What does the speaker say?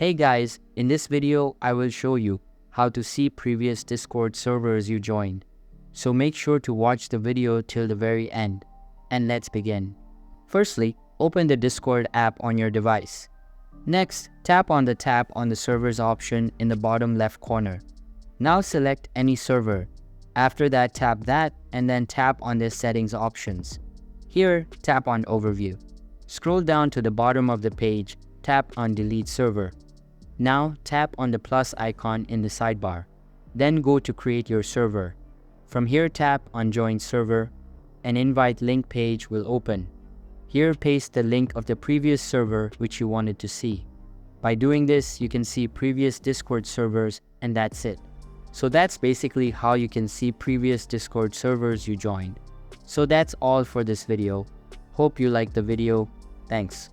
Hey guys, in this video, I will show you how to see previous Discord servers you joined. So make sure to watch the video till the very end. And let's begin. Firstly, open the Discord app on your device. Next, tap on the tab on the servers option in the bottom left corner. Now select any server. After that, tap that and then tap on the settings options. Here, tap on overview. Scroll down to the bottom of the page, tap on delete server. Now tap on the plus icon in the sidebar. Then go to create your server. From here tap on join server. An invite link page will open. Here paste the link of the previous server which you wanted to see. By doing this, you can see previous Discord servers and that's it. So that's basically how you can see previous Discord servers you joined. So that's all for this video. Hope you liked the video. Thanks.